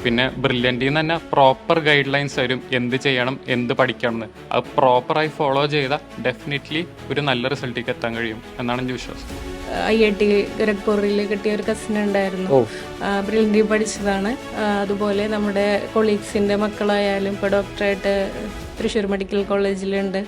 പിന്നെ ബ്രില്യൻറ്റിൽ നിന്ന് തന്നെ പ്രോപ്പർ ഗൈഡ് ലൈൻസ് തരും, എന്ത് ചെയ്യണം, എന്ത് പഠിക്കണം എന്ന്. അത് പ്രോപ്പറായി ഫോളോ ചെയ്താൽ ഡെഫിനറ്റ്ലി ഒരു നല്ല റിസൾട്ടിലേക്ക് എത്താൻ കഴിയും എന്നാണ് എൻ്റെ വിശ്വാസം. IIT ഖരഗ്പൂരിൽ കിട്ടിയ ഒരു കസിൻ ഉണ്ടായിരുന്നു, ബ്രില്യൻറ്റിൽ പഠിച്ചതാണ്. അതുപോലെ നമ്മുടെ കൊളീഗ്സിൻ്റെ മക്കളായാലും ഇപ്പോൾ ഡോക്ടറായിട്ട് തൃശ്ശൂർ മെഡിക്കൽ കോളേജിലുണ്ട്.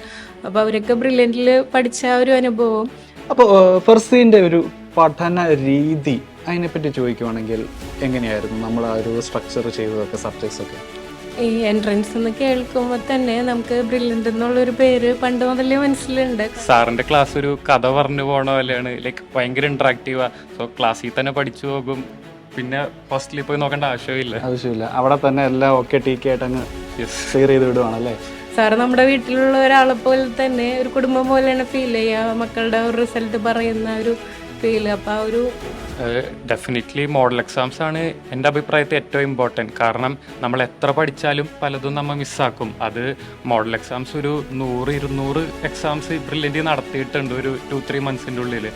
അപ്പോൾ അവരൊക്കെ ബ്രില്യൻറ്റിൽ പഠിച്ച ഒരു അനുഭവം. അപ്പോൾ ഫർസീൻ്റെ ഒരു പഠന രീതി അതിനെപ്പറ്റി ചോദിക്കുവാണെങ്കിൽ എങ്ങനെയായിരുന്നു നമ്മൾ ആ ഒരു സ്ട്രക്ചർ ചെയ്തതൊക്കെ, സബ്ജക്ട്സ് ഒക്കെ? ഈ എൻട്രൻസ് എന്ന് കേൾക്കുമ്പോൾ തന്നെ നമുക്ക് ബ്രില്യൻ്റ് എന്നുള്ളൊരു പേര് പണ്ട് മുതലേ മനസ്സിലുണ്ട്. സാറിൻ്റെ ക്ലാസ് ഒരു കഥ പറഞ്ഞു പോണ പോലെയാണ്, ലൈക്ക് ഭയങ്കര ഇൻട്രാക്റ്റീവാ. സോ ക്ലാസ്സിൽ തന്നെ പഠിച്ചു പോകും, പിന്നെ ഹോസ്റ്റലിൽ പോയി നോക്കേണ്ട ആവശ്യമില്ല. അവിടെ തന്നെ എല്ലാം ഒക്കെ ടീക്കായിട്ട് അങ്ങ് ക്ലിയർ ചെയ്ത് വിടുവാണല്ലേ? സാറ് നമ്മുടെ വീട്ടിലുള്ള ഒരാളെ പോലെ തന്നെ, ഒരു കുടുംബം പോലെയാണ് ഫീൽ ചെയ്യുക. മക്കളുടെ ഒരു റിസൾട്ട് പറയുന്ന ഒരു ഫീൽ. അപ്പോൾ ആ ഒരു ഡെഫിനറ്റ്ലി മോഡൽ എക്സാംസ് ആണ് എൻ്റെ അഭിപ്രായത്തിൽ ഏറ്റവും ഇമ്പോർട്ടൻറ്റ്. കാരണം നമ്മൾ എത്ര പഠിച്ചാലും പലതും നമ്മൾ മിസ്സാക്കും. അത് മോഡൽ എക്സാംസ് ഒരു 100-200 എക്സാംസ് ബ്രില്യൻറ്റ് നടത്തിയിട്ടുണ്ട് ഒരു 2-3 മന്ത്സിൻ്റെ ഉള്ളിൽ.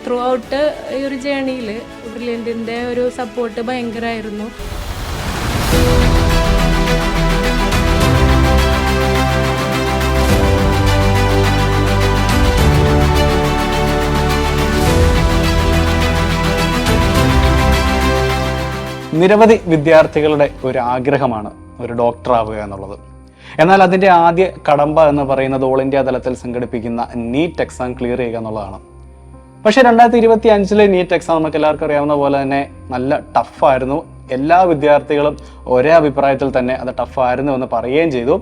ത്രൂ ഔട്ട് ഈ ഒരു ജേണിയിൽ ബ്രില്യൻറ്റിൻ്റെ ഒരു സപ്പോർട്ട് ഭയങ്കരമായിരുന്നു. നിരവധി വിദ്യാർത്ഥികളുടെ ഒരു ആഗ്രഹമാണ് ഒരു ഡോക്ടർ ആവുക എന്നുള്ളത്. എന്നാൽ അതിൻ്റെ ആദ്യ കടമ്പ എന്ന് പറയുന്നത് ഓൾ ഇന്ത്യ തലത്തിൽ സംഘടിപ്പിക്കുന്ന നീറ്റ് എക്സാം ക്ലിയർ ചെയ്യുക എന്നുള്ളതാണ്. പക്ഷേ 2025 നീറ്റ് എക്സാം നമുക്ക് എല്ലാവർക്കും അറിയാവുന്ന പോലെ തന്നെ നല്ല ടഫായിരുന്നു. എല്ലാ വിദ്യാർത്ഥികളും ഒരേ അഭിപ്രായത്തിൽ തന്നെ അത് ടഫായിരുന്നു എന്ന് പറയുകയും ചെയ്തു.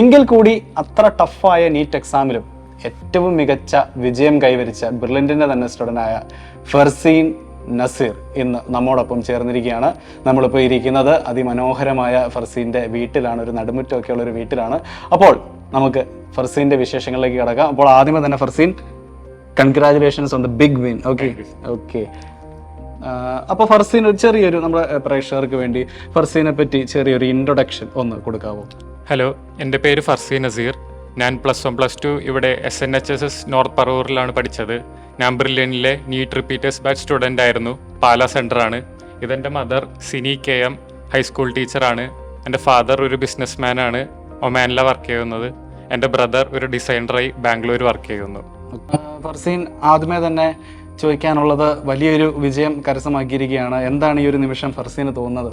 എങ്കിൽ കൂടി അത്ര ടഫായ നീറ്റ് എക്സാമിലും ഏറ്റവും മികച്ച വിജയം കൈവരിച്ച ബ്രില്യൻറ്റിൻ്റെ തന്നെ സ്റ്റുഡൻ്റായ ഫർസീൻ നസീർ ഇന്ന് നമ്മോടൊപ്പം ചേർന്നിരിക്കുകയാണ്. നമ്മളിപ്പോൾ ഇരിക്കുന്നത് അതിമനോഹരമായ ഫർസീൻ്റെ വീട്ടിലാണ്, ഒരു നടുമുറ്റമൊക്കെയുള്ള ഒരു വീട്ടിലാണ്. അപ്പോൾ നമുക്ക് ഫർസീൻ്റെ വിശേഷങ്ങളിലേക്ക് കിടക്കാം. അപ്പോൾ ആദ്യമേ തന്നെ Farzeen, congratulations on the big win. Okay. അപ്പോൾ ഫർസീൻ ഒരു ചെറിയൊരു നമ്മുടെ പ്രേക്ഷകർക്ക് വേണ്ടി ഫർസീനെ പറ്റി ചെറിയൊരു ഇൻട്രൊഡക്ഷൻ ഒന്ന് കൊടുക്കാമോ? ഹലോ, എൻ്റെ പേര് ഫർസീൻ നസീർ. ഞാൻ +1+2 ഇവിടെ SNHSS നോർത്ത് പറവൂരിലാണ് പഠിച്ചത്. ഞാൻ ബ്രില്യൻറ്റിലെ നീറ്റ് റിപ്പീറ്റേഴ്സ് ബാച്ച് സ്റ്റുഡൻ്റ് ആയിരുന്നു. പാലാ സെൻറ്ററാണ്. ഇതെൻ്റെ മദർ സിനി KM ഹൈസ്കൂൾ ടീച്ചറാണ്. എൻ്റെ ഫാദർ ഒരു ബിസിനസ്മാനാണ്, ഒമാനിലാണ് വർക്ക് ചെയ്യുന്നത്. എൻ്റെ ബ്രദർ ഒരു ഡിസൈനറായി ബാംഗ്ലൂർ വർക്ക് ചെയ്യുന്നു. ഫർസീൻ, ആദ്യമേ തന്നെ ചോദിക്കാനുള്ളത്, വലിയൊരു വിജയം കരസ്ഥമാക്കിയിരിക്കുകയാണ്. എന്താണ് ഈ ഒരു നിമിഷം ഫർസീന് തോന്നുന്നത്?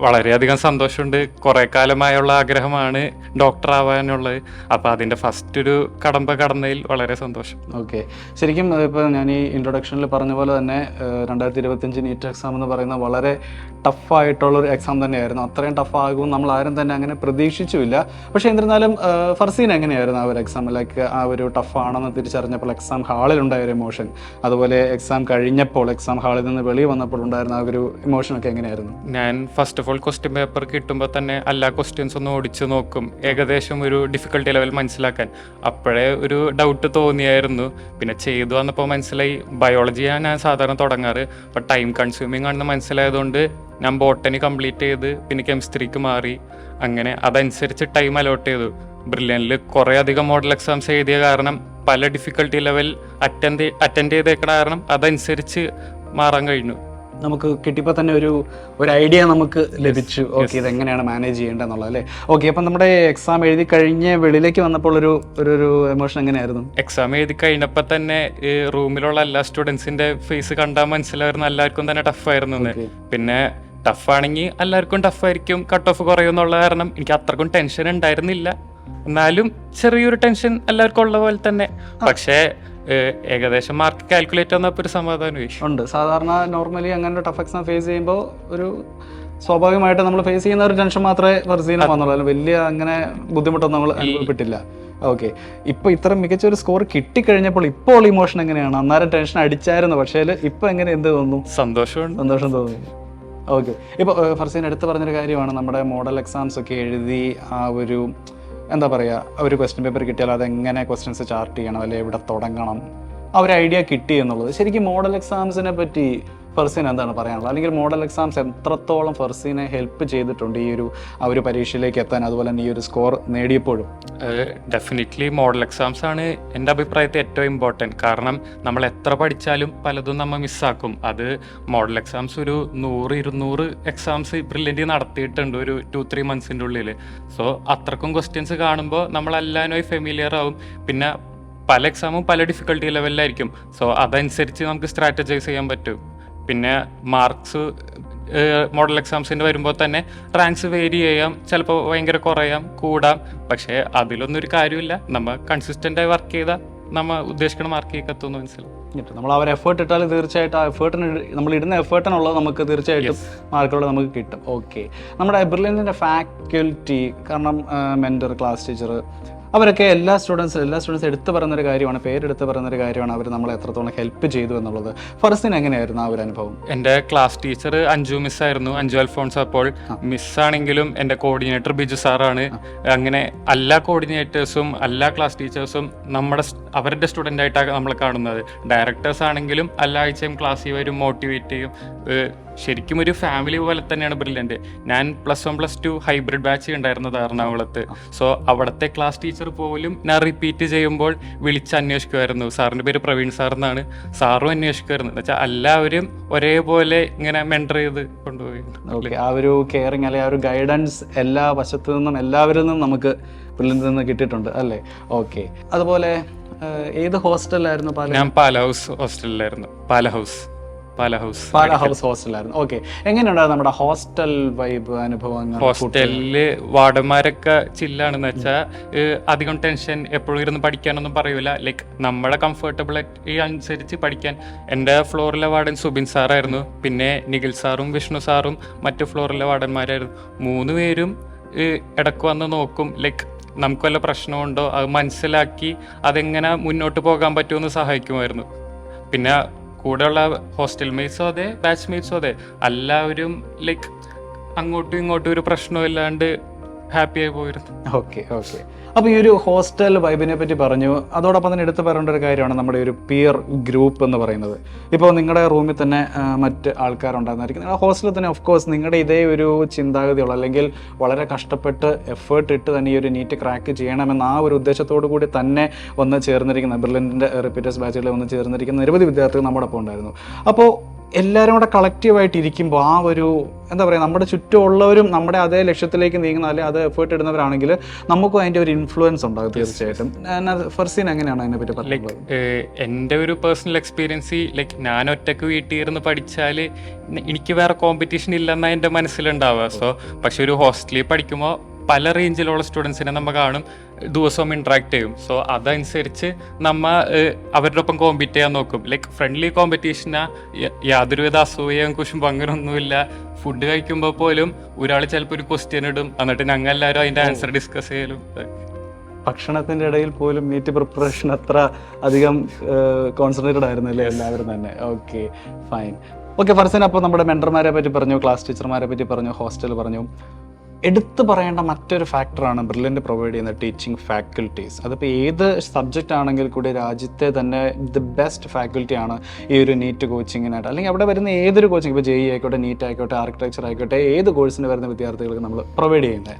വളരെയധികം സന്തോഷമുണ്ട്. കുറേ കാലമായുള്ള ആഗ്രഹമാണ് ഡോക്ടർ ആവാനുള്ളത്. അപ്പോൾ അതിൻ്റെ ഫസ്റ്റ് ഒരു കടമ്പ കടന്നതിൽ വളരെ സന്തോഷം. ഓക്കെ. ശരിക്കും ഇപ്പോൾ ഞാൻ ഈ ഇൻട്രൊഡക്ഷനിൽ പറഞ്ഞ പോലെ തന്നെ 2025 നീറ്റ് എക്സാം എന്ന് പറയുന്ന വളരെ ടഫായിട്ടുള്ളൊരു എക്സാം തന്നെയായിരുന്നു. അത്രയും ടഫാകും നമ്മൾ ആരും തന്നെ അങ്ങനെ പ്രതീക്ഷിച്ചുമില്ല. പക്ഷേ എന്നിരുന്നാലും ഫർസീൻ എങ്ങനെയായിരുന്നു ആ ഒരു എക്സാം? ലൈക്ക് ആ ഒരു ടഫാണെന്ന് തിരിച്ചറിഞ്ഞപ്പോൾ എക്സാം ഹാളിലുണ്ടായ ഒരു ഇമോഷൻ, അതുപോലെ എക്സാം കഴിഞ്ഞപ്പോൾ എക്സാം ഹാളിൽ നിന്ന് വെളിയിൽ വന്നപ്പോൾ ഉണ്ടായിരുന്ന ആ ഒരു ഇമോഷനൊക്കെ എങ്ങനെയായിരുന്നു? ഞാൻ first of all question paper കിട്ടുമ്പോൾ തന്നെ എല്ലാ ക്വസ്റ്റ്യൻസ് ഒന്ന് ഓടിച്ച് നോക്കും, ഏകദേശം ഒരു ഡിഫിക്കൽട്ടി ലെവൽ മനസ്സിലാക്കാൻ. അപ്പോഴേ ഒരു ഡൗട്ട് തോന്നിയായിരുന്നു. പിന്നെ ചെയ്തു വന്നപ്പോൾ മനസ്സിലായി, ബയോളജിയാണ് ഞാൻ സാധാരണ തുടങ്ങാറ്, അപ്പോൾ ടൈം കൺസ്യൂമിങ് ആണെന്ന് മനസ്സിലായതുകൊണ്ട് ഞാൻ ബോട്ടണി കംപ്ലീറ്റ് ചെയ്ത് പിന്നെ കെമിസ്ട്രിക്ക് മാറി. അങ്ങനെ അതനുസരിച്ച് ടൈം അലോട്ട് ചെയ്തു. ബ്രില്യൻറ്റിൽ കുറേ അധികം മോഡൽ എക്സാംസ് എഴുതിയ കാരണം പല ഡിഫിക്കൽട്ടി ലെവൽ അറ്റൻഡ് ചെയ്തേക്കണ കാരണം അതനുസരിച്ച് മാറാൻ കഴിഞ്ഞു. നമുക്ക് കിട്ടിയപ്പോൾ തന്നെ ഒരു ഐഡിയ നമുക്ക് ലഭിച്ചു. ഓക്കെ, ഇതെങ്ങനെയാണ് മാനേജ് ചെയ്യേണ്ടതെന്നുള്ളത് അല്ലേ? ഓക്കെ. അപ്പം നമ്മുടെ എക്സാം എഴുതി കഴിഞ്ഞ് വെളിയിലേക്ക് വന്നപ്പോൾ ഒരു എമോഷൻ എങ്ങനെയായിരുന്നു? എക്സാം എഴുതി കഴിഞ്ഞപ്പോൾ തന്നെ റൂമിലുള്ള എല്ലാ സ്റ്റുഡൻസിൻ്റെ ഫേസ് കണ്ടാൽ മനസ്സിലായിരുന്നു എല്ലാവർക്കും തന്നെ ടഫായിരുന്നു എന്ന്. പിന്നെ ടഫാണെങ്കിൽ എല്ലാവർക്കും ടഫായിരിക്കും, കട്ട് ഓഫ് കുറയുമെന്നുള്ള കാരണം എനിക്ക് അത്രക്കും ടെൻഷൻ ഉണ്ടായിരുന്നില്ല. എന്നാലും ചെറിയൊരു ടെൻഷൻ എല്ലാവർക്കും ഉള്ള പോലെ തന്നെ. പക്ഷേ ഏകദേശം മാർക്ക് കാൽക്കുലേറ്റ് വന്നപ്പോൾ ഒരു സമാധാനം ഉണ്ട്. സാധാരണ നോർമലി അങ്ങനെ ടഫ് എക്സാം ഫേസ് ചെയ്യുമ്പോൾ ഒരു സ്വാഭാവികമായിട്ട് നമ്മൾ ഫേസ് ചെയ്യുന്ന ഒരു ടെൻഷൻ മാത്രമേ ഫർസീന് വന്നുള്ളൂ. വലിയ അങ്ങനെ ബുദ്ധിമുട്ടൊന്നും നമ്മൾ അനുഭവപ്പെട്ടില്ല. ഓക്കെ. ഇപ്പോൾ ഇത്ര മികച്ച ഒരു സ്കോർ കിട്ടിക്കഴിഞ്ഞപ്പോൾ ഇപ്പോൾ ഇമോഷൻ എങ്ങനെയാണ്? അന്നേരം ടെൻഷൻ അടിച്ചായിരുന്നു, പക്ഷേ ഇപ്പോൾ എങ്ങനെ, എന്ത് തോന്നുന്നു? സന്തോഷം തോന്നി. ഓക്കെ. ഇപ്പോൾ ഫർസീൻ എടുത്ത് പറഞ്ഞൊരു കാര്യമാണ്, നമ്മുടെ മോഡൽ എക്സാംസ് ഒക്കെ എഴുതി ആ ഒരു എന്താ പറയുക, ഒരു ക്വസ്റ്റ്യൻ പേപ്പർ കിട്ടിയാൽ അതെങ്ങനെ ക്വസ്റ്റ്യൻസ് ചാർട്ട് ചെയ്യണം, അല്ലെങ്കിൽ എവിടെ തുടങ്ങണം, ആ ഒരു ഐഡിയ കിട്ടി എന്നുള്ളത്. ശരിക്കും മോഡൽ എക്സാംസിനെ പറ്റി ഫർസീൻ എന്താണ് പറയാനുള്ളത്, അല്ലെങ്കിൽ മോഡൽ എക്സാംസ് എത്രത്തോളം ഫർസീനെ ഹെൽപ്പ് ചെയ്തിട്ടുണ്ട് ഈ ഒരു പരീക്ഷയിലേക്ക് എത്താൻ, അതുപോലെ തന്നെ ഈ ഒരു സ്കോർ നേടിയപ്പോഴും? ഡെഫിനറ്റ്ലി മോഡൽ എക്സാംസ് ആണ് എൻ്റെ അഭിപ്രായത്തിൽ ഏറ്റവും ഇമ്പോർട്ടൻറ്റ്. കാരണം നമ്മൾ എത്ര പഠിച്ചാലും പലതും നമ്മൾ മിസ്സാക്കും. അത് മോഡൽ എക്സാംസ് ഒരു 100-200 എക്സാംസ് ബ്രില്യൻ്റ് നടത്തിയിട്ടുണ്ട് ഒരു 2-3 മന്ത്സിൻ്റെ ഉള്ളിൽ. സോ അത്രക്കും ക്വസ്റ്റ്യൻസ് കാണുമ്പോൾ നമ്മളെല്ലാവരും ഫെമിലിയർ ആവും. പിന്നെ പല എക്സാമും പല ഡിഫിക്കൽട്ടി ലെവലിലായിരിക്കും. സോ അതനുസരിച്ച് നമുക്ക് സ്ട്രാറ്റജൈസ് ചെയ്യാൻ പറ്റും. പിന്നെ മാർക്സ് മോഡൽ എക്സാംസിൻ്റെ വരുമ്പോൾ തന്നെ റാങ്ക്സ് വേരി ചെയ്യാം, ചിലപ്പോൾ ഭയങ്കര കുറയാം, കൂടാം. പക്ഷേ അതിലൊന്നും ഒരു കാര്യമില്ല. നമ്മൾ കൺസിസ്റ്റൻ്റായി വർക്ക് ചെയ്താൽ നമ്മൾ ഉദ്ദേശിക്കുന്ന മാർക്കിലേക്ക് എത്തുമെന്ന് മനസ്സിലാവും. നമ്മൾ അവർ എഫേർട്ട് ഇട്ടാൽ തീർച്ചയായിട്ടും ആ എഫേർട്ടിന് നമ്മൾ ഇടുന്ന എഫേർട്ടിനുള്ളത് നമുക്ക് തീർച്ചയായിട്ടും മാർക്കുകൾ നമുക്ക് കിട്ടും. ഓക്കെ, നമ്മുടെ ബ്രില്യൻറ്റിൻ്റെ ഫാക്കൽറ്റി, കാരണം മെൻറ്റർ, ക്ലാസ് ടീച്ചർ, അവരൊക്കെ എല്ലാ സ്റ്റുഡൻസും എടുത്തു പറയുന്നൊരു കാര്യമാണ്, പേരെടുത്ത് പറയുന്നൊരു കാര്യമാണ് അവർ നമ്മളെ എത്രത്തോളം ഹെൽപ്പ് ചെയ്തു എന്നുള്ളത്. ഫർസീൻ എങ്ങനെയായിരുന്നു ആ ഒരു അനുഭവം? എൻ്റെ ക്ലാസ് ടീച്ചർ അഞ്ജു മിസ്സായിരുന്നു, അഞ്ജു അൽഫോൺസ്. അപ്പോൾ മിസ്സാണെങ്കിലും എൻ്റെ കോർഡിനേറ്റർ ബിജു സാറാണ്. അങ്ങനെ എല്ലാ കോർഡിനേറ്റേഴ്സും എല്ലാ ക്ലാസ് ടീച്ചേഴ്സും അവരുടെ സ്റ്റുഡൻ്റ് ആയിട്ടാണ് നമ്മളെ കാണുന്നത്. ഡയറക്ടേഴ്സ് ആണെങ്കിലും എല്ലാ ആഴ്ചയും ക്ലാസ്സിൽ വരും, മോട്ടിവേറ്റ് ചെയ്യും. ശരിക്കും ഒരു ഫാമിലി പോലെ തന്നെയാണ് ബ്രില്യൻറ്റ്. ഞാൻ +1+2 ഹൈബ്രിഡ് ബാച്ച് ഉണ്ടായിരുന്നത് എറണാകുളത്ത്. സോ അവിടുത്തെ ക്ലാസ് ടീച്ചർ പോലും ഞാൻ റിപ്പീറ്റ് ചെയ്യുമ്പോൾ വിളിച്ച് അന്വേഷിക്കുമായിരുന്നു. സാറിൻ്റെ പേര് പ്രവീൺ സാർ എന്നാണ്. സാറും അന്വേഷിക്കുമായിരുന്നു. എന്ന് വെച്ചാൽ എല്ലാവരും ഒരേപോലെ ഇങ്ങനെ മെൻറ്റർ ചെയ്ത് കൊണ്ടുപോയി. ഓക്കെ, ആ ഒരു കെയറിങ് അല്ലെങ്കിൽ ആ ഒരു ഗൈഡൻസ് എല്ലാ വശത്തു നിന്നും എല്ലാവരിൽ നിന്നും നമുക്ക് ബ്രില്യൻറ്റിൽ നിന്ന് കിട്ടിയിട്ടുണ്ട് അല്ലേ? ഓക്കെ, അതുപോലെ ഏത് ഹോസ്റ്റലിലായിരുന്നു? ഞാൻ പാല ഹൗസ് ഹോസ്റ്റലിലായിരുന്നു. പാല ഹൗസ് ഹോസ്റ്റലായിരുന്നു. ഓക്കെ, എങ്ങനെയുണ്ടായിരുന്നു നമ്മുടെ ഹോസ്റ്റൽ വൈബ് അനുഭവങ്ങൾ? ഹോസ്റ്റലില് വാർഡന്മാരൊക്കെ ചില്ലാണെന്ന് വെച്ചാൽ അധികം ടെൻഷൻ, എപ്പോഴും ഇരുന്ന് പഠിക്കാനൊന്നും പറയൂല. ലൈക്ക് നമ്മളെ കംഫർട്ടബിലിറ്റി അനുസരിച്ച് പഠിക്കാൻ. എൻ്റെ ഫ്ലോറിലെ വാർഡൻ സുബിൻ സാറായിരുന്നു. പിന്നെ നിഖിൽ സാറും വിഷ്ണു സാറും മറ്റു ഫ്ലോറിലെ വാർഡന്മാരായിരുന്നു. 3 പേരും ഇടയ്ക്ക് വന്ന് നോക്കും. ലൈക്ക് നമുക്ക് വല്ല പ്രശ്നമുണ്ടോ അത് മനസ്സിലാക്കി അതെങ്ങനെ മുന്നോട്ട് പോകാൻ പറ്റുമെന്ന് സഹായിക്കുമായിരുന്നു. പിന്നെ കൂടെയുള്ള ഹോസ്റ്റൽ മേറ്റ്സും അതെ, ബാച്ച് മേറ്റ്സും അതെ, എല്ലാവരും ലൈക്ക് അങ്ങോട്ടും ഇങ്ങോട്ടും ഒരു പ്രശ്നമില്ലാണ്ട് ഹാപ്പിയായി പോയിരുന്നു. ഓക്കെ, അപ്പോൾ ഈ ഒരു ഹോസ്റ്റൽ വൈബിനെ പറ്റി പറഞ്ഞു. അതോടൊപ്പം തന്നെ എടുത്തു പറയേണ്ട ഒരു കാര്യമാണ് നമ്മുടെ ഒരു പിയർ ഗ്രൂപ്പ് എന്ന് പറയുന്നത്. ഇപ്പോൾ നിങ്ങളുടെ റൂമിൽ തന്നെ മറ്റ് ആൾക്കാരുണ്ടാകുന്നതായിരിക്കും. നിങ്ങളുടെ ഹോസ്റ്റലിൽ തന്നെ ഓഫ് കോഴ്സ് നിങ്ങളുടെ ഇതേ ഒരു ചിന്താഗതിയുള്ള, അല്ലെങ്കിൽ വളരെ കഷ്ടപ്പെട്ട് എഫേർട്ട് ഇട്ട് തന്നെ ഈ ഒരു നീറ്റ് ക്രാക്ക് ചെയ്യണമെന്ന ആ ഒരു ഉദ്ദേശത്തോടു കൂടി തന്നെ ഒന്ന് ചേർന്നിരിക്കുന്ന ബ്രില്യൻറ്റിൻ്റെ റിപ്പീറ്റേഴ്സ് ബാച്ചുകളിൽ ഒന്ന് ചേർന്നിരിക്കുന്ന നിരവധി വിദ്യാർത്ഥികൾ നമ്മുടെ ഒപ്പം ഉണ്ടായിരുന്നു. അപ്പോൾ എല്ലാവരും കൂടെ കളക്റ്റീവായിട്ട് ഇരിക്കുമ്പോൾ ആ ഒരു എന്താ പറയുക, നമ്മുടെ ചുറ്റുമുള്ളവരും നമ്മുടെ അതേ ലക്ഷ്യത്തിലേക്ക് നീങ്ങുന്ന, അല്ലെങ്കിൽ അത് എഫേർട്ട് ഇടുന്നവരാണെങ്കിൽ നമുക്കും അതിൻ്റെ ഒരു ഇൻഫ്ലുവൻസ് ഉണ്ടാകും തീർച്ചയായിട്ടും. ഫർസീൻ എങ്ങനെയാണ് അതിനെപ്പറ്റി പറയുന്നത്? എൻ്റെ ഒരു പേഴ്സണൽ എക്സ്പീരിയൻസ്, ലൈക്ക് ഞാൻ ഒറ്റയ്ക്ക് വീട്ടിൽ ഇരുന്ന് പഠിച്ചാൽ എനിക്ക് വേറെ കോമ്പറ്റീഷൻ ഇല്ലെന്നാണ് എൻ്റെ മനസ്സിലുണ്ടാവുക. സോ പക്ഷെ ഒരു ഹോസ്റ്റലിൽ പഠിക്കുമ്പോൾ പല റേഞ്ചിലുള്ള സ്റ്റുഡൻസിനെ നമ്മൾ കാണും, ദിവസവും ഇൻട്രാക്ട് ചെയ്യും. സോ അതനുസരിച്ച് നമ്മൾ അവരുടെ ഒപ്പം കോമ്പീറ്റ് ചെയ്യാൻ നോക്കും. ലൈക്ക് ഫ്രണ്ട്ലി കോമ്പറ്റീഷനാ, യാതൊരുവിധ അസൂയയും കുശുമ്പോ അങ്ങനെയൊന്നുമില്ല. ഫുഡ് കഴിക്കുമ്പോൾ പോലും ഒരാൾ ചിലപ്പോൾ ഒരു ക്വസ്റ്റ്യൻ ഇടും, എന്നിട്ട് ഞങ്ങൾ എല്ലാവരും അതിൻ്റെ ആൻസർ ഡിസ്കസ് ചെയ്യലും. ഭക്ഷണത്തിൻ്റെ ഇടയിൽ പോലും നീറ്റ് പ്രിപ്പറേഷൻ അത്ര അധികം കോൺസെൻട്രേറ്റഡ് ആയിരുന്നല്ലേ എല്ലാവരും തന്നെ? Okay, fine. ഓക്കെ ഫർസീൻ, അപ്പോൾ നമ്മുടെ മെൻറ്റർമാരെ പറ്റി പറഞ്ഞു, ക്ലാസ് ടീച്ചർമാരെ പറ്റി പറഞ്ഞു, ഹോസ്റ്റൽ പറഞ്ഞു. എടുത്തു പറയേണ്ട മറ്റൊരു ഫാക്ടറാണ് ബ്രില്യൻറ്റ് പ്രൊവൈഡ് ചെയ്യുന്ന ടീച്ചിങ് ഫാക്കൽറ്റീസ്. അതിപ്പോൾ ഏത് സബ്ജക്റ്റ് ആണെങ്കിൽ കൂടി രാജ്യത്തെ തന്നെ ദി ബെസ്റ്റ് ഫാക്കൽറ്റിയാണ് ഈ ഒരു നീറ്റ് കോച്ചിങ്ങിനായിട്ട്. അല്ലെങ്കിൽ അവിടെ വരുന്ന ഏതൊരു കോച്ചിങ്, ഇപ്പോൾ JEE ആയിക്കോട്ടെ, നീറ്റ് ആയിക്കോട്ടെ, ആർക്കിടെക്ചർ ആയിക്കോട്ടെ, ഏത് കോഴ്സിന് വരുന്ന വിദ്യാർത്ഥികൾക്ക് നമ്മൾ പ്രൊവൈഡ് ചെയ്യുന്നത്.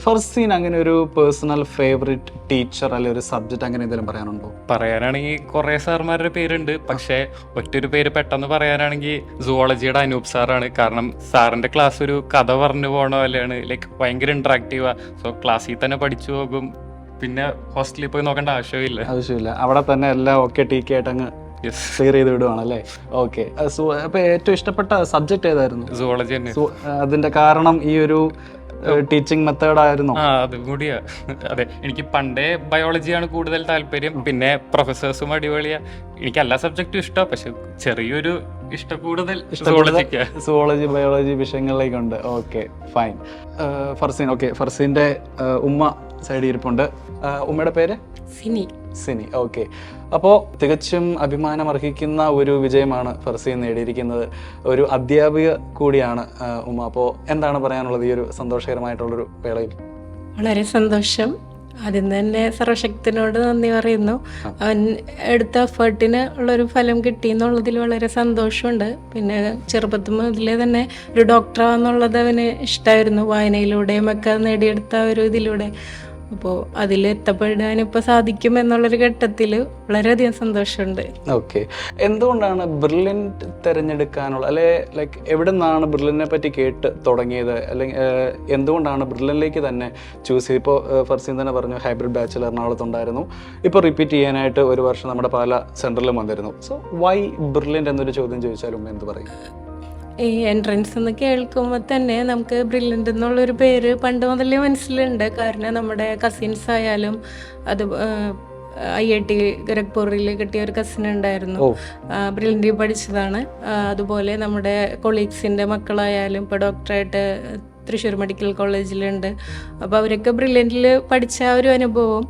ഫർസീൻ അങ്ങനെ ഒരു പേഴ്സണൽ ഫേവറേറ്റ് ടീച്ചർ അല്ലെങ്കിൽ ഒരു സബ്ജക്റ്റ് അങ്ങനെ എന്തെങ്കിലും പറയാനുണ്ടോ? പറയാനാണെങ്കിൽ കുറേ സാർമാരുടെ പേരുണ്ട്. പക്ഷേ ഒറ്റൊരു പേര് പെട്ടെന്ന് പറയാനാണെങ്കിൽ സുവോളജിയുടെ അനൂപ് സാറാണ്. കാരണം സാറിൻ്റെ ക്ലാസ് ഒരു കഥ പറഞ്ഞു പോണ പോലെയാണ്. ലൈക്ക് ഭയങ്കര ഇൻട്രാക്റ്റീവാ. സോ ക്ലാസ്സിൽ തന്നെ പഠിച്ചു പോകും. പിന്നെ ഹോസ്റ്റലിൽ പോയി നോക്കേണ്ട ആവശ്യമില്ല. അവിടെ തന്നെ എല്ലാം ഓക്കെ ടീക്ക് ആയിട്ട് അങ്ങ് ക്ലിയർ ചെയ്ത് വിടുവാണല്ലേ? ഓക്കെ. അപ്പോൾ ഏറ്റവും ഇഷ്ടപ്പെട്ട സബ്ജക്റ്റ് ഏതായിരുന്നു? സുവോളജി തന്നെ. അതിൻ്റെ കാരണം ഈ ഒരു ടീച്ചിങ് മെത്തേഡ് ആയിരുന്നു? അതും കൂടിയാ. അതെ, എനിക്ക് പണ്ടേ ബയോളജിയാണ് കൂടുതൽ താല്പര്യം. പിന്നെ പ്രൊഫസേഴ്സും അടിപൊളിയാ. എനിക്ക് എല്ലാ സബ്ജക്റ്റും ഇഷ്ടമാണ്, പക്ഷെ ചെറിയൊരു കൂടുതൽ സുവോളജി, ബയോളജി വിഷയങ്ങളിലേക്കുണ്ട്. Okay, fine. ഫർസീൻ, ഓക്കെ, ഫർസീൻ്റെ ഉമ്മ സൈഡിൽ ഇരിപ്പുണ്ട്. ഉമ്മയുടെ പേര് സിനി. ഓക്കെ, അപ്പോൾ തികച്ചും അഭിമാനമർഹിക്കുന്ന ഒരു വിജയമാണ് ഫർസീൻ നേടിയിരിക്കുന്നത്. ഒരു അധ്യാപിക കൂടിയാണ് ഉമ്മ. അപ്പോൾ എന്താണ് പറയാനുള്ളത് ഈ ഒരു സന്തോഷകരമായിട്ടുള്ളൊരു വേളയിൽ? വളരെ സന്തോഷം. ആദ്യം തന്നെ സർവശക്തനോട് നന്ദി പറയുന്നു. അവൻ എടുത്ത എഫേർട്ടിന് ഉള്ളൊരു ഫലം കിട്ടി എന്നുള്ളതിൽ വളരെ സന്തോഷമുണ്ട്. പിന്നെ ചെറുപ്പത്തിൽ മുതലേ തന്നെ ഒരു ഡോക്ടറാണെന്നുള്ളത് അവന് ഇഷ്ടമായിരുന്നു. വായനയിലൂടെയും ഒക്കെ നേടിയെടുത്ത ഒരു ഇതിലൂടെ. അപ്പോൾ അതിൽ എത്തപ്പെടാനിപ്പോൾ സാധിക്കും എന്നുള്ളൊരു ഘട്ടത്തിൽ വളരെയധികം സന്തോഷമുണ്ട്. ഓക്കെ, എന്തുകൊണ്ടാണ് ബ്രില്യൻറ്റ് തിരഞ്ഞെടുക്കാനുള്ള, അല്ലെ ലൈക്ക് എവിടെ നിന്നാണ് ബ്രില്യനെ പറ്റി കേട്ട് തുടങ്ങിയത്, അല്ലെങ്കിൽ എന്തുകൊണ്ടാണ് ബ്രില്യനിലേക്ക് തന്നെ ചൂസ് ചെയ്ത്? ഇപ്പോൾ ഫർസീൻ തന്നെ പറഞ്ഞു ഹൈബ്രിഡ് ബാച്ചിൽ എറണാകുളത്തുണ്ടായിരുന്നു, ഇപ്പോൾ റിപ്പീറ്റ് ചെയ്യാനായിട്ട് ഒരു വർഷം നമ്മുടെ പല സെൻറ്ററിലും വന്നിരുന്നു. സോ വൈ ബ്രില്യൻറ്റ് എന്നൊരു ചോദ്യം ചോദിച്ചാലും എന്ത് പറയും? ഈ എൻട്രൻസ് എന്ന് കേൾക്കുമ്പോൾ തന്നെ നമുക്ക് ബ്രില്യൻ്റ് എന്നുള്ളൊരു പേര് പണ്ട് മുതലേ മനസ്സിലുണ്ട്. കാരണം നമ്മുടെ കസിൻസ് ആയാലും അത് IIT ഖരഗ്പൂരിൽ കിട്ടിയ ഒരു കസിൻ ഉണ്ടായിരുന്നു, ബ്രില്യൻ്റിൽ പഠിച്ചതാണ്. അതുപോലെ നമ്മുടെ കൊളീഗ്സിൻ്റെ മക്കളായാലും ഇപ്പോൾ ഡോക്ടറായിട്ട് തൃശ്ശൂർ മെഡിക്കൽ കോളേജിലുണ്ട്. അപ്പോൾ അവരൊക്കെ ബ്രില്യൻ്റിൽ പഠിച്ച ഒരു അനുഭവം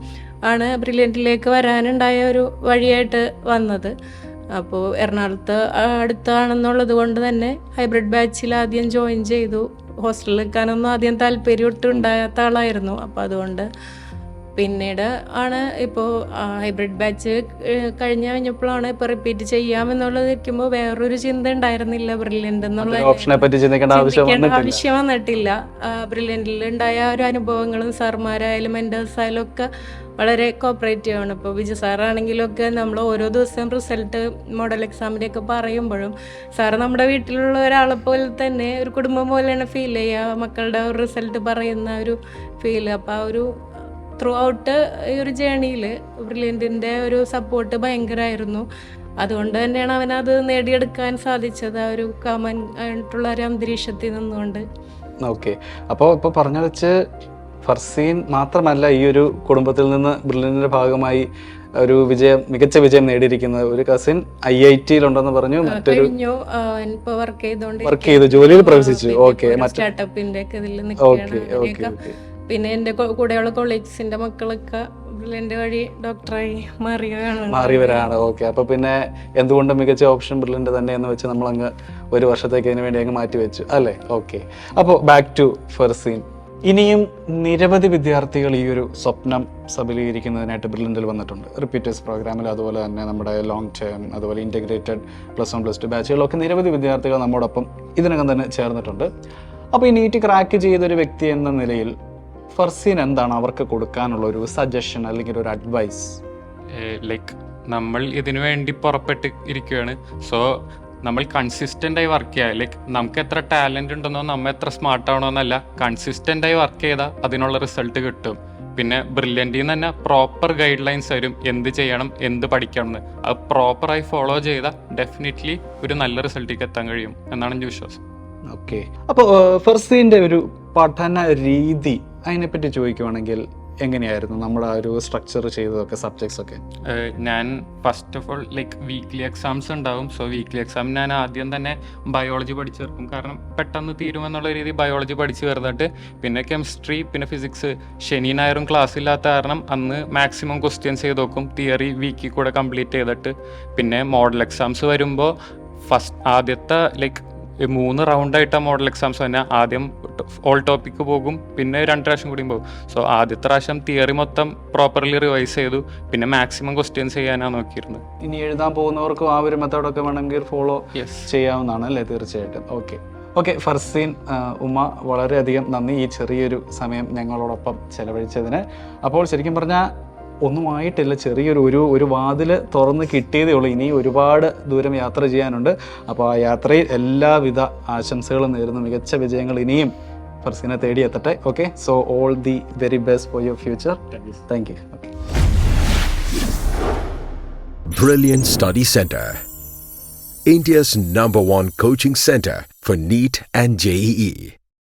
ആണ് ബ്രില്യൻ്റിലേക്ക് വരാനുണ്ടായ ഒരു വഴിയായിട്ട് വന്നത്. അപ്പോൾ എറണാകുളത്ത് അടുത്താണെന്നുള്ളത് കൊണ്ട് തന്നെ ഹൈബ്രിഡ് ബാച്ചിൽ ആദ്യം ജോയിൻ ചെയ്തു. ഹോസ്റ്റലിൽ നിൽക്കാനൊന്നും ആദ്യം താല്പര്യം ഒട്ടും ഉണ്ടാകാത്ത ആളായിരുന്നു. അപ്പോൾ അതുകൊണ്ട് പിന്നീട് ആണ് ഇപ്പോൾ ഹൈബ്രിഡ് ബാച്ച് കഴിഞ്ഞപ്പോഴാണ് ഇപ്പോൾ റിപ്പീറ്റ് ചെയ്യാമെന്നുള്ളത് ഇരിക്കുമ്പോൾ വേറൊരു ചിന്ത ഉണ്ടായിരുന്നില്ല. ബ്രില്യൻ്റ് എന്നുള്ള ആവശ്യം വന്നിട്ടില്ല. ബ്രില്യൻ്റിൽ ഉണ്ടായ ഒരു അനുഭവങ്ങളും സാർമാരായാലും മെൻറ്റേഴ്സായാലും ഒക്കെ വളരെ കോപ്പറേറ്റീവ് ആണ്. ഇപ്പോൾ വിജയ് സാറാണെങ്കിലൊക്കെ നമ്മൾ ഓരോ ദിവസവും റിസൾട്ട് മോഡൽ എക്സാമിൻ്റെയൊക്കെ പറയുമ്പോഴും സാറ് നമ്മുടെ വീട്ടിലുള്ള ഒരാളെ പോലെ തന്നെ ഒരു കുടുംബം പോലെയാണ് ഫീൽ ചെയ്യുക. മക്കളുടെ ഒരു റിസൾട്ട് പറയുന്ന ഒരു ഫീൽ. അപ്പോൾ ആ ഒരു ത്രൂ ഔട്ട് ഈ ഒരു ജേണിയിൽ ബ്രില്യൻറ്റിൻ്റെ ഒരു സപ്പോർട്ട് ഭയങ്കരമായിരുന്നു. അതുകൊണ്ട് തന്നെയാണ് അവനത് നേടിയെടുക്കാൻ സാധിച്ചത്, ആ ഒരു കോമൺ ആയിട്ടുള്ള ഒരു അന്തരീക്ഷത്തിൽ നിന്നുകൊണ്ട്. ഓക്കെ, അപ്പോൾ ഇപ്പോൾ പറഞ്ഞു വെച്ച് ഫർസീൻ മാത്രമല്ല ഈ ഒരു കുടുംബത്തിൽ നിന്ന് ബ്രില്യൻറ്റിൻ്റെ ഭാഗമായി ഒരു മികച്ച വിജയം നേടിയിരിക്കുന്നത്. ഒരു കസിൻ IIT-യിലുണ്ടെന്ന് പറഞ്ഞു, മറ്റൊരു വർക്ക് ചെയ്തു, ജോലിയിൽ പ്രവേശിച്ചു. ഓക്കെ, സ്റ്റാർട്ടപ്പിന്റെ ഒക്കെ ഇതിൽ നിൽക്കുകയാണ്. പിന്നെ എൻ്റെ കൂടെയുള്ള കൊളീഗ്സിന്റെ മക്കളൊക്കെ ബ്രില്യൻ്റ് വഴി ഡോക്ടറായി മാറിയവരാണ്. ഓക്കെ, അപ്പൊ പിന്നെ എന്തുകൊണ്ട് മികച്ച ഓപ്ഷൻ ബ്രില്യൻ്റ് തന്നെ എന്ന് വെച്ച് നമ്മൾ അങ്ങ് ഒരു വർഷത്തേക്ക് അതിന് വേണ്ടി അങ്ങ് മാറ്റി വെച്ചു അല്ലേ? ഓക്കെ, അപ്പോൾ ബാക്ക് ടു ഫർസീൻ. ഇനിയും നിരവധി വിദ്യാർത്ഥികൾ ഈ ഒരു സ്വപ്നം സബലീകരിക്കുന്നതിനായിട്ട് ബ്രില്യൻറ്റിൽ വന്നിട്ടുണ്ട്. റിപ്പീറ്റേഴ്സ് പ്രോഗ്രാമിൽ, അതുപോലെ തന്നെ നമ്മുടെ ലോങ് ടേം, അതുപോലെ ഇൻ്റഗ്രേറ്റഡ് +1+2 ബാച്ചുകളൊക്കെ നിരവധി വിദ്യാർത്ഥികൾ നമ്മോടൊപ്പം ഇതിനകം തന്നെ ചേർന്നിട്ടുണ്ട്. അപ്പോൾ ഈ നീറ്റ് ക്രാക്ക് ചെയ്തൊരു വ്യക്തി എന്ന നിലയിൽ ഫർസീൻ എന്താണ് അവർക്ക് കൊടുക്കാനുള്ള ഒരു സജഷൻ അല്ലെങ്കിൽ ഒരു അഡ്വൈസ്? ലൈക്ക് നമ്മൾ ഇതിനു വേണ്ടി പുറപ്പെട്ട് ഇരിക്കുകയാണ്. സോ നമ്മൾ കൺസിസ്റ്റൻ്റായി വർക്ക് ചെയ്യുക. ലൈക്ക് നമുക്ക് എത്ര ടാലൻ്റ് ഉണ്ടെന്നോ നമ്മൾ എത്ര സ്മാർട്ട് ആവണോ എന്നല്ല, കൺസിസ്റ്റൻ്റായി വർക്ക് ചെയ്താൽ അതിനുള്ള റിസൾട്ട് കിട്ടും. പിന്നെ ബ്രില്യൻ്റിൽ നിന്ന് തന്നെ പ്രോപ്പർ ഗൈഡ് ലൈൻസ് വരും, എന്ത് ചെയ്യണം, എന്ത് പഠിക്കണം എന്ന്. അത് പ്രോപ്പറായി ഫോളോ ചെയ്താൽ ഡെഫിനറ്റ്ലി ഒരു നല്ല റിസൾട്ടിലേക്ക് എത്താൻ കഴിയും എന്നാണ് എൻ്റെ വിശ്വാസം. ഓക്കെ, അപ്പോൾ ഫർസീൻ്റെ ഒരു പഠന രീതി അതിനെപ്പറ്റി ചോദിക്കുവാണെങ്കിൽ എങ്ങനെയായിരുന്നു നമ്മുടെ ആ ഒരു സ്ട്രക്ചർ ചെയ്തതൊക്കെ, സബ്ജക്ട്സ് ഒക്കെ? ഞാൻ first of all like weekly exams ഉണ്ടാവും. സോ വീക്ക്ലി എക്സാം ഞാൻ ആദ്യം തന്നെ ബയോളജി പഠിച്ചു തീർക്കും. കാരണം പെട്ടെന്ന് തീരുമെന്നുള്ള രീതി ബയോളജി പഠിച്ചു തീർന്നിട്ട് പിന്നെ കെമിസ്ട്രി, പിന്നെ ഫിസിക്സ്. ശനി ഞായറും ക്ലാസ് ഇല്ലാത്ത കാരണം അന്ന് മാക്സിമം ക്വസ്റ്റ്യൻസ് ചെയ്ത് നോക്കും. തിയറി വീക്കിൽ കൂടെ കംപ്ലീറ്റ് ചെയ്തിട്ട് പിന്നെ മോഡൽ എക്സാംസ് വരുമ്പോൾ ആദ്യത്തെ ലൈക്ക് 3 റൗണ്ടായിട്ട് മോഡൽ എക്സാംസ് തന്നെ. ആദ്യം ഓൾ ടോപ്പിക്ക് പോകും, പിന്നെ 2 പ്രാവശ്യം കൂടിയും പോകും. സോ ആദ്യത്തെ പ്രാവശ്യം തിയറി മൊത്തം പ്രോപ്പർലി റിവൈസ് ചെയ്തു, പിന്നെ മാക്സിമം ക്വസ്റ്റ്യൻസ് ചെയ്യാനാണ് നോക്കിയിരുന്നത്. ഇനി എഴുതാൻ പോകുന്നവർക്കും ആ ഒരു മെത്തേഡൊക്കെ വേണമെങ്കിൽ ഫോളോ ചെയ്യാവുന്നതാണ് അല്ലേ? തീർച്ചയായിട്ടും. ഓക്കെ ഫർസീൻ, ഉമ്മ, വളരെയധികം നന്ദി ഈ ചെറിയൊരു സമയം ഞങ്ങളോടൊപ്പം ചെലവഴിച്ചതിന്. അപ്പോൾ ശരിക്കും പറഞ്ഞാൽ ഒന്നുമായിട്ടില്ല, ചെറിയൊരു വാതിൽ തുറന്ന് കിട്ടിയതേ ഉള്ളൂ. ഇനി ഒരുപാട് ദൂരം യാത്ര ചെയ്യാനുണ്ട്. അപ്പോൾ ആ യാത്രയിൽ എല്ലാവിധ ആശംസകളും നേരുന്നു. മികച്ച വിജയങ്ങൾ ഇനിയും ഫർസീനെ തേടിയെത്തട്ടെ. Okay, so all the very best for your future. Thank you. Brilliant Study Center, India's #1 coaching center for NEET and JEE.